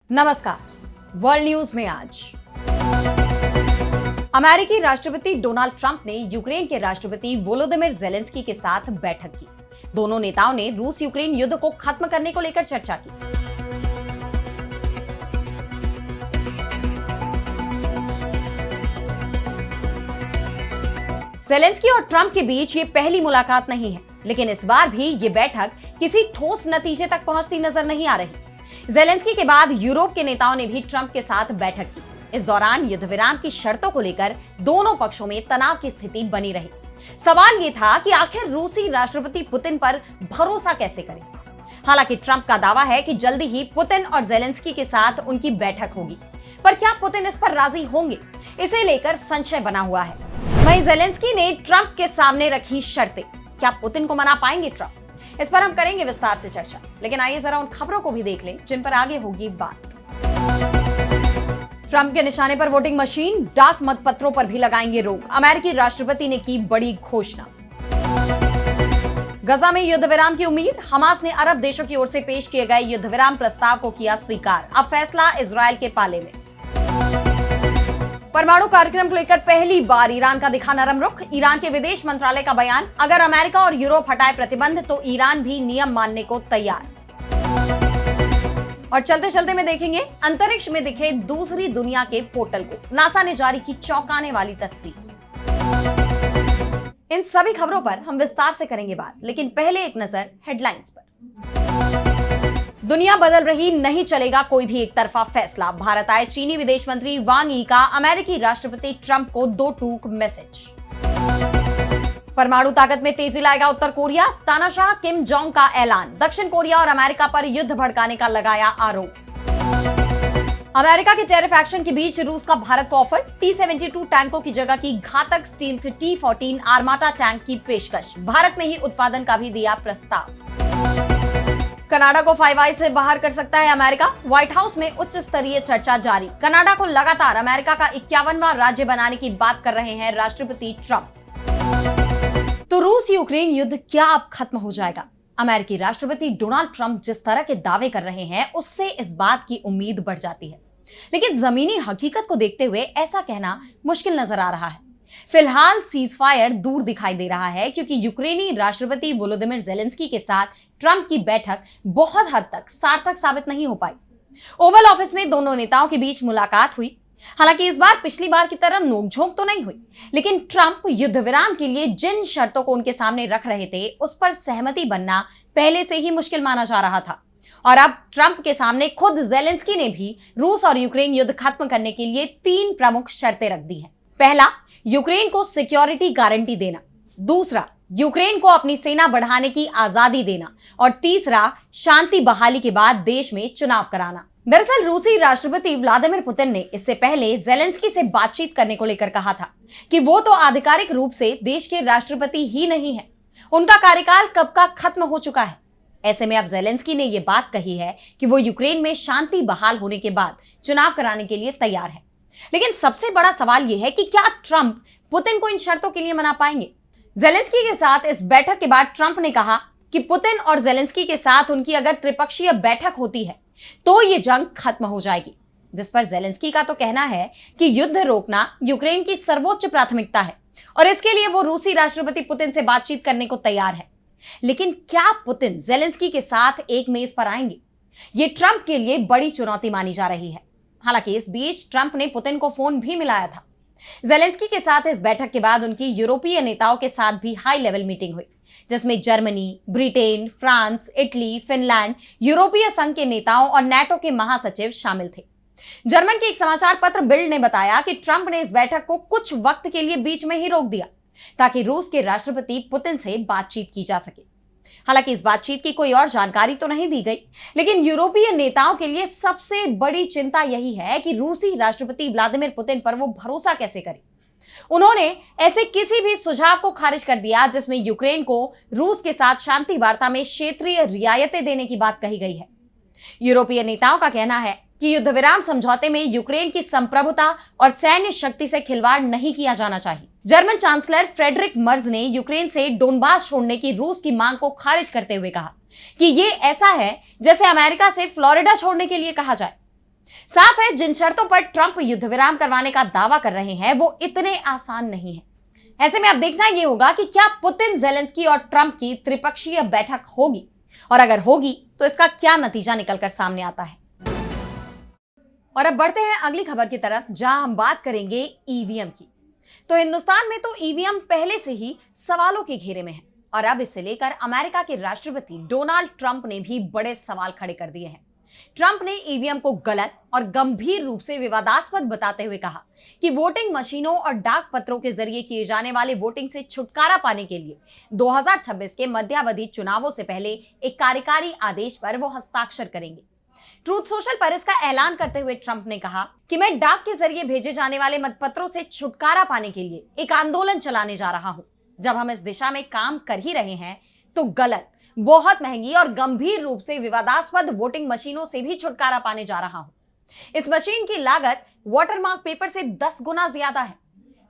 नमस्कार। World news में आज अमेरिकी राष्ट्रपति डोनाल्ड ट्रंप ने यूक्रेन के राष्ट्रपति वोलोदिमिर जेलेंस्की के साथ बैठक की। दोनों नेताओं ने रूस यूक्रेन युद्ध को खत्म करने को लेकर चर्चा की। जेलेंस्की और ट्रंप के बीच ये पहली मुलाकात नहीं है, लेकिन इस बार भी ये बैठक किसी ठोस नतीजे तक पहुंचती नजर नहीं आ रही। जेलेंस्की के बाद यूरोप के नेताओं ने भी ट्रंप के साथ बैठक की। इस दौरान युद्ध विराम की शर्तों को लेकर दोनों पक्षों में तनाव की स्थिति बनी रही। सवाल ये था कि आखिर रूसी राष्ट्रपति पुतिन पर भरोसा कैसे करें। हालांकि ट्रंप का दावा है कि जल्दी ही पुतिन और जेलेंस्की के साथ उनकी बैठक होगी, पर क्या पुतिन इस पर राजी होंगे, इसे लेकर संशय बना हुआ है। वहीं जेलेंस्की ने ट्रंप के सामने रखी शर्तें, क्या पुतिन को मना पाएंगे ट्रंप? इस पर हम करेंगे विस्तार से चर्चा, लेकिन आइए जरा उन खबरों को भी देख लें जिन पर आगे होगी बात। ट्रंप के निशाने पर वोटिंग मशीन, डाक मतपत्रों पर भी लगाएंगे रोक। अमेरिकी राष्ट्रपति ने की बड़ी घोषणा। गजा में युद्ध विराम की उम्मीद, हमास ने अरब देशों की ओर से पेश किए गए युद्ध विराम प्रस्ताव को किया स्वीकार। अब फैसला इजरायल के पाले में। परमाणु कार्यक्रम को लेकर पहली बार ईरान का दिखा नरम रुख। ईरान के विदेश मंत्रालय का बयान, अगर अमेरिका और यूरोप हटाए प्रतिबंध तो ईरान भी नियम मानने को तैयार। और चलते चलते में देखेंगे, अंतरिक्ष में दिखे दूसरी दुनिया के पोर्टल को। नासा ने जारी की चौंकाने वाली तस्वीर। इन सभी खबरों पर हम विस्तार से करेंगे बात, लेकिन पहले एक नजर हेडलाइंस पर। दुनिया बदल रही, नहीं चलेगा कोई भी एक तरफा फैसला। भारत आए चीनी विदेश मंत्री वांग यी का अमेरिकी राष्ट्रपति ट्रंप को दो टूक मैसेज। परमाणु ताकत में तेजी लाएगा उत्तर कोरिया, तानाशाह किम जोंग का ऐलान। दक्षिण कोरिया और अमेरिका पर युद्ध भड़काने का लगाया आरोप। अमेरिका के टेरिफ एक्शन के बीच रूस का भारत को ऑफर, T-72 टैंकों की जगह की घातक स्टील्थ T-14 आर्माटा टैंक की पेशकश। भारत ने ही उत्पादन का भी दिया प्रस्ताव। कनाडा को 5 आइज से बाहर कर सकता है अमेरिका, व्हाइट हाउस में उच्च स्तरीय चर्चा जारी। कनाडा को लगातार अमेरिका का 51वां राज्य बनाने की बात कर रहे हैं राष्ट्रपति ट्रंप। तो रूस यूक्रेन युद्ध क्या अब खत्म हो जाएगा? अमेरिकी राष्ट्रपति डोनाल्ड ट्रंप जिस तरह के दावे कर रहे हैं, उससे इस बात की उम्मीद बढ़ जाती है, लेकिन जमीनी हकीकत को देखते हुए ऐसा कहना मुश्किल नजर आ रहा है। फिलहाल सीज फायर दूर दिखाई दे रहा है, क्योंकि यूक्रेनी राष्ट्रपति वोलोदिमिर जेलेंस्की के साथ ट्रंप की बैठक बहुत हद तक सार्थक साबित नहीं हो पाई। ओवल ऑफिस में दोनों नेताओं के बीच मुलाकात हुई। हालांकि इस बार पिछली बार की तरह नोकझोंक तो नहीं हुई, लेकिन ट्रंप युद्ध विराम के लिए जिन शर्तों को उनके सामने रख रहे थे, उस पर सहमति बनना पहले से ही मुश्किल माना जा रहा था। और अब ट्रंप के सामने खुद जेलेंस्की ने भी रूस और यूक्रेन युद्ध खत्म करने के लिए 3 प्रमुख शर्तें रख दी हैं। पहला, यूक्रेन को सिक्योरिटी गारंटी देना। दूसरा, यूक्रेन को अपनी सेना बढ़ाने की आजादी देना। और तीसरा, शांति बहाली के बाद देश में चुनाव कराना। दरअसल रूसी राष्ट्रपति व्लादिमीर पुतिन ने इससे पहले जेलेंस्की से बातचीत करने को लेकर कहा था कि वो तो आधिकारिक रूप से देश के राष्ट्रपति ही नहीं है, उनका कार्यकाल कब का खत्म हो चुका है। ऐसे में अब जेलेंस्की ने यह बात कही है कि वो यूक्रेन में शांति बहाल होने के बाद चुनाव कराने के लिए तैयार है। लेकिन सबसे बड़ा सवाल यह है कि क्या ट्रंप पुतिन को इन शर्तों के लिए मना पाएंगे? जेलेंस्की के साथ इस बैठक के बाद ट्रंप ने कहा कि पुतिन और जेलेंस्की के साथ उनकी अगर त्रिपक्षीय बैठक होती है तो ये जंग खत्म हो जाएगी, जिस पर जेलेंस्की का तो कहना है कि युद्ध रोकना यूक्रेन की सर्वोच्च प्राथमिकता है और इसके लिए वो रूसी राष्ट्रपति पुतिन से बातचीत करने को तैयार है। लेकिन क्या पुतिन जेलेंस्की के साथ एक मेज पर आएंगे? ये ट्रंप के लिए बड़ी चुनौती मानी जा रही है। हालांकि इस बीच ट्रंप ने पुतिन को फोन भी मिलाया था। जेलेंस्की के साथ इस बैठक के बाद उनकी यूरोपीय नेताओं के साथ भी हाई लेवल मीटिंग हुई, जिसमें Germany, Britain, France, Italy, Finland, यूरोपीय संघ के नेताओं और नाटो के महासचिव शामिल थे। जर्मन के एक समाचार पत्र बिल्ड ने बताया कि ट्रंप ने इस बैठक को कुछ वक्त के लिए बीच में ही रोक दिया, ताकि रूस के राष्ट्रपति पुतिन से बातचीत की जा सके। हालांकि इस बातचीत की कोई और जानकारी तो नहीं दी गई, लेकिन यूरोपीय नेताओं के लिए सबसे बड़ी चिंता यही है कि रूसी राष्ट्रपति व्लादिमीर पुतिन पर वो भरोसा कैसे करें। उन्होंने ऐसे किसी भी सुझाव को खारिज कर दिया जिसमें यूक्रेन को रूस के साथ शांति वार्ता में क्षेत्रीय रियायतें देने की बात कही गई है। यूरोपीय नेताओं का कहना है कि युद्ध विराम समझौते में यूक्रेन की संप्रभुता और सैन्य शक्ति से खिलवाड़ नहीं किया जाना चाहिए। जर्मन चांसलर फ्रेडरिक मर्ज ने यूक्रेन से डोनबास छोड़ने की रूस की मांग को खारिज करते हुए कहा कि ये ऐसा है जैसे अमेरिका से फ्लोरिडा छोड़ने के लिए कहा जाए। साफ है, जिन शर्तों पर ट्रंप युद्ध विराम करवाने का दावा कर रहे हैं वो इतने आसान नहीं है। ऐसे में अब देखना यह होगा कि क्या पुतिन, जेलेंस्की और ट्रंप की त्रिपक्षीय बैठक होगी, और अगर होगी तो इसका क्या नतीजा निकलकर सामने आता है। और अब बढ़ते हैं अगली खबर की तरफ, जहां हम बात करेंगे ईवीएम की। तो हिंदुस्तान में तो ईवीएम पहले से ही सवालों के घेरे में है, और अब इसे लेकर अमेरिका के राष्ट्रपति डोनाल्ड ट्रंप ने भी बड़े सवाल खड़े कर दिए हैं। ट्रंप ने ईवीएम को गलत और गंभीर रूप से विवादास्पद बताते हुए कहा कि वोटिंग मशीनों और डाक पत्रों के जरिए किए जाने वाले वोटिंग से छुटकारा पाने के लिए 2026 के मध्यावधि चुनावों से पहले एक कार्यकारी आदेश पर वो हस्ताक्षर करेंगे। ट्रूथ सोशल पर इसका ऐलान करते हुए ट्रंप ने कहा कि मैं डाक के जरिए भेजे जाने वाले मतपत्रों से छुटकारा पाने के लिए एक आंदोलन चलाने जा रहा हूं। जब हम इस दिशा में काम कर ही रहे हैं तो गलत, बहुत महंगी और गंभीर रूप से विवादास्पद वोटिंग मशीनों से भी छुटकारा पाने जा रहा हूं। इस मशीन की लागत वाटरमार्क पेपर से 10 गुना ज्यादा है।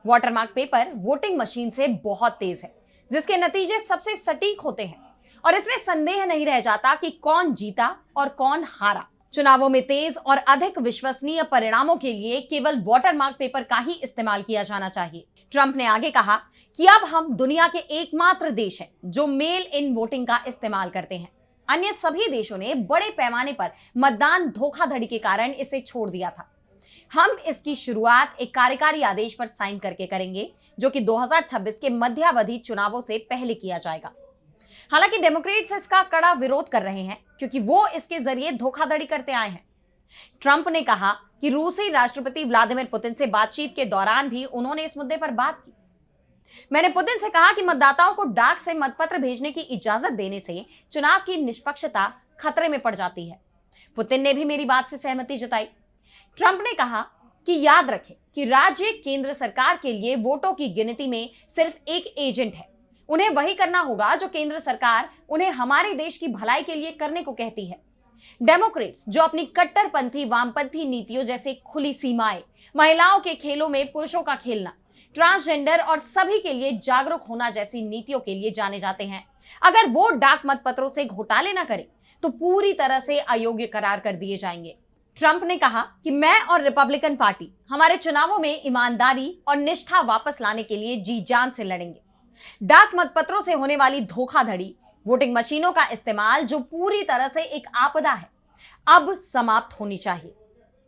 वाटरमार्क पेपर वोटिंग मशीन से बहुत तेज है, जिसके नतीजे सबसे सटीक होते हैं और इसमें संदेह नहीं रह जाता कि कौन जीता और कौन हारा। चुनावों में तेज और अधिक विश्वसनीय परिणामों के लिए केवल वाटरमार्क पेपर का ही इस्तेमाल किया जाना चाहिए। ट्रंप ने आगे कहा कि अब हम दुनिया के एकमात्र देश हैं जो मेल इन वोटिंग का इस्तेमाल करते हैं। अन्य सभी देशों ने बड़े पैमाने पर मतदान धोखाधड़ी के कारण इसे छोड़ दिया था। हम इसकी शुरुआत एक कार्यकारी आदेश पर साइन करके करेंगे, जो कि 2026 के मध्यावधि चुनावों से पहले किया जाएगा। हालांकि डेमोक्रेट्स इसका कड़ा विरोध कर रहे हैं, क्योंकि वो इसके जरिए धोखाधड़ी करते आए हैं। ट्रंप ने कहा कि रूसी राष्ट्रपति व्लादिमीर पुतिन से बातचीत के दौरान भी उन्होंने इस मुद्दे पर बात की। मैंने पुतिन से कहा कि मतदाताओं को डाक से मतपत्र भेजने की इजाजत देने से चुनाव की निष्पक्षता खतरे में पड़ जाती है। पुतिन ने भी मेरी बात से सहमति जताई। ट्रंप ने कहा कि याद रखें कि राज्य केंद्र सरकार के लिए वोटों की गिनती में सिर्फ एक एजेंट है। उन्हें वही करना होगा जो केंद्र सरकार उन्हें हमारे देश की भलाई के लिए करने को कहती है। डेमोक्रेट्स जो अपनी कट्टरपंथी वामपंथी नीतियों जैसे खुली सीमाएं, महिलाओं के खेलों में पुरुषों का खेलना, ट्रांसजेंडर और सभी के लिए जागरूक होना जैसी नीतियों के लिए जाने जाते हैं, अगर वो डाक मतपत्रों से घोटाले ना करें तो पूरी तरह से अयोग्य करार कर दिए जाएंगे। ट्रंप ने कहा कि मैं और रिपब्लिकन पार्टी हमारे चुनावों में ईमानदारी और निष्ठा वापस लाने के लिए जी जान से लड़ेंगे। डाक मतपत्रों से होने वाली धोखाधड़ी, वोटिंग मशीनों का इस्तेमाल जो पूरी तरह से एक आपदा है, अब समाप्त होनी चाहिए।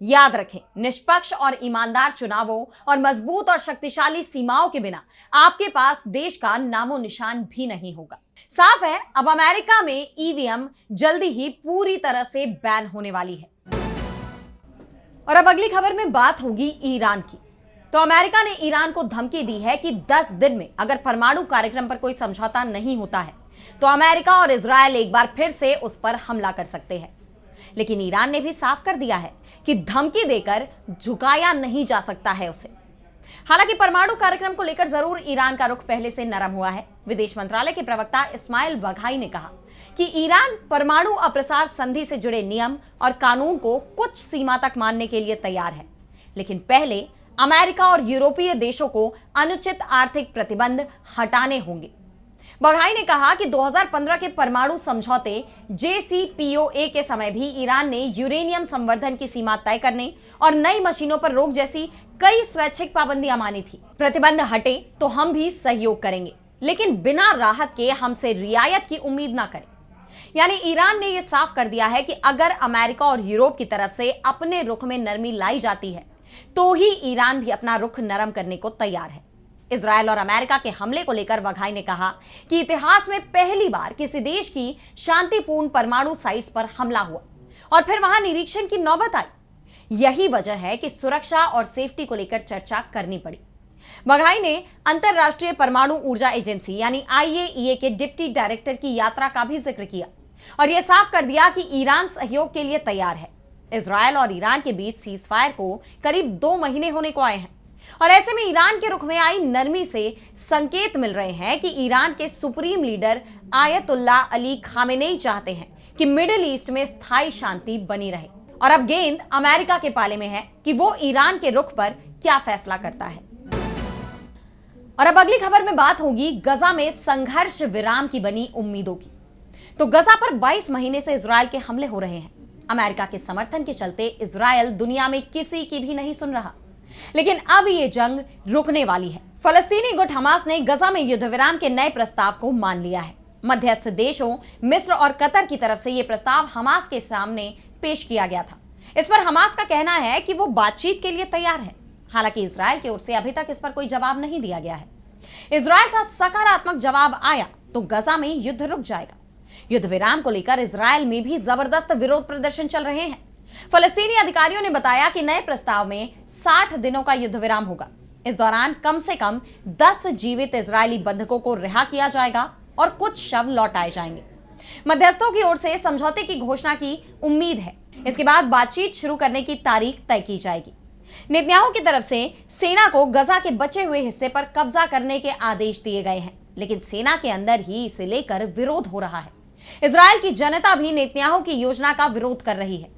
याद रखें, निष्पक्ष और ईमानदार चुनावों और मजबूत और शक्तिशाली सीमाओं के बिना आपके पास देश का नामो निशान भी नहीं होगा। साफ है, अब अमेरिका में ईवीएम जल्दी ही पूरी तरह से बैन होने वाली है। और अब अगली खबर में बात होगी ईरान की। तो अमेरिका ने ईरान को धमकी दी है कि 10 दिन में अगर परमाणु कार्यक्रम पर कोई समझौता नहीं होता है तो अमेरिका और इजरायल एक बार फिर से उस पर हमला कर सकते हैं। लेकिन ईरान ने भी साफ कर दिया है कि धमकी देकर झुकाया नहीं जा सकता है उसे। हालांकि परमाणु कार्यक्रम को लेकर जरूर ईरान का रुख पहले से नरम हुआ है। विदेश मंत्रालय के प्रवक्ता इस्माइल बघाई ने कहा कि ईरान परमाणु अप्रसार संधि से जुड़े नियम और कानून को कुछ सीमा तक मानने के लिए तैयार है, लेकिन पहले अमेरिका और यूरोपीय देशों को अनुचित आर्थिक प्रतिबंध हटाने होंगे। बघाई ने कहा कि 2015 के परमाणु समझौते JCPOA के समय भी ईरान ने यूरेनियम संवर्धन की सीमा तय करने और नई मशीनों पर रोक जैसी कई स्वैच्छिक पाबंदियां मानी थी। प्रतिबंध हटे तो हम भी सहयोग करेंगे, लेकिन बिना राहत के हमसे रियायत की उम्मीद ना करें। यानी ईरान ने यह साफ कर दिया है कि अगर अमेरिका और यूरोप की तरफ से अपने रुख में नरमी लाई जाती है तो ही ईरान भी अपना रुख नरम करने को तैयार है। इजरायल और अमेरिका के हमले को लेकर बघाई ने कहा कि इतिहास में पहली बार किसी देश की शांतिपूर्ण परमाणु साइट्स पर हमला हुआ और फिर वहां निरीक्षण की नौबत आई। यही वजह है कि सुरक्षा और सेफ्टी को लेकर चर्चा करनी पड़ी। बघाई ने अंतरराष्ट्रीय परमाणु ऊर्जा एजेंसी यानी IAEA के डिप्टी डायरेक्टर की यात्रा का भी जिक्र किया और यह साफ कर दिया कि ईरान सहयोग के लिए तैयार है। इजरायल और ईरान के बीच सीज फायर को करीब 2 महीने होने को आए हैं और ऐसे में ईरान के रुख में आई नरमी से संकेत मिल रहे हैं कि ईरान के supreme leader ayatollah Ali Khamenei चाहते हैं कि मिडिल ईस्ट में स्थायी शांति बनी रहे। और अब गेंद अमेरिका के पाले में है कि वो ईरान के रुख पर क्या फैसला करता है। और अब अगली खबर में बात होगी गजा में संघर्ष विराम की बनी उम्मीदों की। तो गजा पर 22 महीने से इजरायल के हमले हो रहे हैं। अमेरिका के समर्थन के चलते इजरायल दुनिया में किसी की भी नहीं सुन रहा। लेकिन अब ये जंग रुकने वाली है। फलस्तीनी गुट हमास ने गजा में युद्ध विराम के नए प्रस्ताव को मान लिया है। मध्यस्थ देशों मिस्र और कतर की तरफ से यह प्रस्ताव हमास के सामने पेश किया गया था। इस पर हमास का कहना है कि वो बातचीत के लिए तैयार है। हालांकि इजरायल की ओर से अभी तक इस पर कोई जवाब नहीं दिया गया है। इजरायल का सकारात्मक जवाब आया तो गजा में युद्ध रुक जाएगा। युद्ध विराम को लेकर इजरायल में भी जबरदस्त विरोध प्रदर्शन चल रहे हैं। फलस्तीनी अधिकारियों ने बताया कि नए प्रस्ताव में 60 दिनों का युद्ध विराम होगा। इस दौरान कम से कम 10 जीवित इजरायली बंधकों को रिहा किया जाएगा और कुछ शव लौटाए जाएंगे। मध्यस्थों की ओर से समझौते की घोषणा की उम्मीद है। इसके बाद बातचीत शुरू करने की तारीख तय की जाएगी। नेतन्याहू की तरफ से सेना को गजा के बचे हुए हिस्से पर कब्जा करने के आदेश दिए गए हैं, लेकिन सेना के अंदर ही इसे लेकर विरोध हो रहा है। इजरायल की जनता भी नेतन्याहू की योजना का विरोध कर रही है,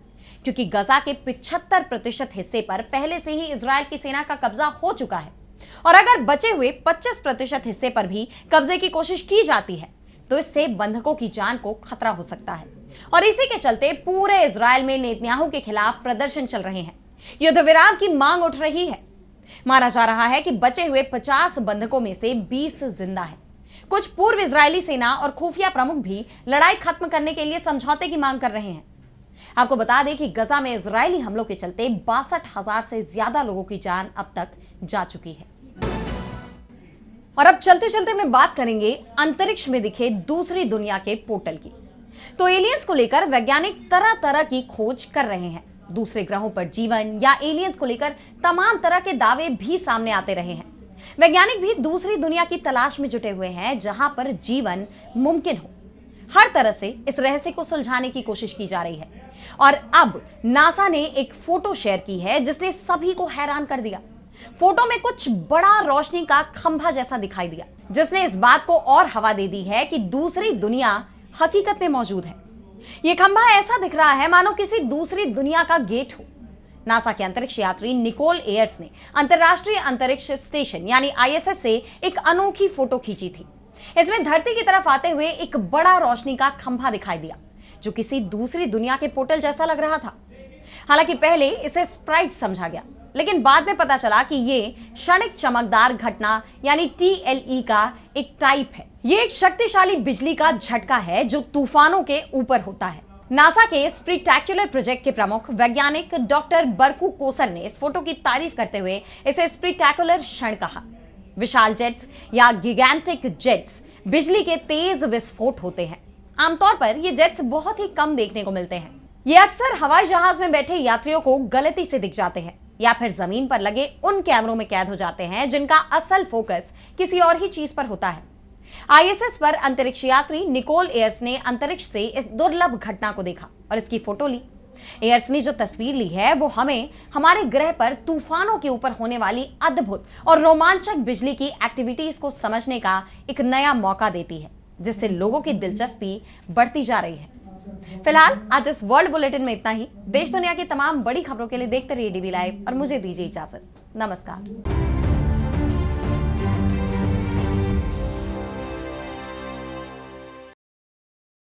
क्योंकि गजा के 75% हिस्से पर पहले से ही इजरायल की सेना का कब्जा हो चुका है और अगर बचे हुए 25% हिस्से पर भी कब्जे की कोशिश की जाती है तो इससे बंधकों की जान को खतरा हो सकता है। और इसी के चलते पूरे इजरायल में नेतन्याहू के खिलाफ प्रदर्शन चल रहे हैं। युद्ध विराम की मांग उठ रही है। माना जा रहा है कि बचे हुए 50 बंधकों में से 20 जिंदा हैं। कुछ पूर्व इजरायली सेना और खुफिया प्रमुख भी लड़ाई खत्म करने के लिए समझौते की मांग कर रहे हैं। आपको बता दें कि गजा में इजरायली हमलों के चलते 62,000 से ज्यादा लोगों की जान अब तक जा चुकी है। और अब चलते चलते में बात करेंगे अंतरिक्ष में दिखे दूसरी दुनिया के पोर्टल की। तो एलियंस को लेकर वैज्ञानिक तरह तरह की खोज कर रहे हैं। दूसरे ग्रहों पर जीवन या एलियंस को लेकर तमाम तरह के दावे भी सामने आते रहे हैं। वैज्ञानिक भी दूसरी दुनिया की तलाश में जुटे हुए हैं जहां पर जीवन मुमकिन हो। हर तरह से इस रहस्य को सुलझाने की कोशिश की जा रही है। और अब नासा ने एक फोटो शेयर की है जिसने सभी को हैरान कर दिया। फोटो में कुछ बड़ा रोशनी का खंभा जैसा दिखाई दिया, जिसने इस बात को और हवा दे दी है कि दूसरी दुनिया हकीकत में मौजूद है। यह खंभा ऐसा दिख रहा है मानो किसी दूसरी दुनिया का गेट हो। नासा के अंतरिक्ष यात्री निकोल एयर्स ने अंतरराष्ट्रीय अंतरिक्ष स्टेशन यानी ISS से एक अनोखी फोटो खींची थी। इसमें धरती की तरफ आते हुए एक बड़ा रोशनी का खंभा दिखाई दिया जो किसी दूसरी दुनिया के पोर्टल जैसा लग रहा था। हालांकि पहले इसे स्प्राइट समझा गया, लेकिन बाद में पता चला कि ये क्षणिक चमकदार घटना यानी TLE का एक टाइप है। ये एक शक्तिशाली बिजली का झटका है जो तूफानों के ऊपर होता है। नासा के स्पेक्टेक्युलर प्रोजेक्ट के प्रमुख वैज्ञानिक डॉक्टर बरकू कोसर ने इस फोटो की तारीफ करते हुए इसे स्पेक्टेक्युलर क्षण कहा। विशाल जेट्स या गिगैंटिक जेट्स बिजली के तेज विस्फोट होते हैं। आमतौर पर ये जेट्स बहुत ही कम देखने को मिलते हैं। ये अक्सर हवाई जहाज में बैठे यात्रियों को गलती से दिख जाते हैं या फिर जमीन पर लगे उन कैमरों में कैद हो जाते हैं जिनका असल फोकस किसी और ही चीज पर होता है। ISS पर अंतरिक्ष यात्री निकोल एयर्स ने अंतरिक्ष से इस दुर्लभ घटना को देखा और इसकी फोटो ली। एयर्स ने जो तस्वीर ली है वो हमें हमारे ग्रह पर तूफानों के ऊपर होने वाली अद्भुत और रोमांचक बिजली की एक्टिविटीज को समझने का एक नया मौका देती है, जिससे लोगों की दिलचस्पी बढ़ती जा रही है। फिलहाल आज इस वर्ल्ड बुलेटिन में इतना ही। देश दुनिया की तमाम बड़ी खबरों के लिए देखते रहिए DB लाइव और मुझे दीजिए इजाजत। नमस्कार।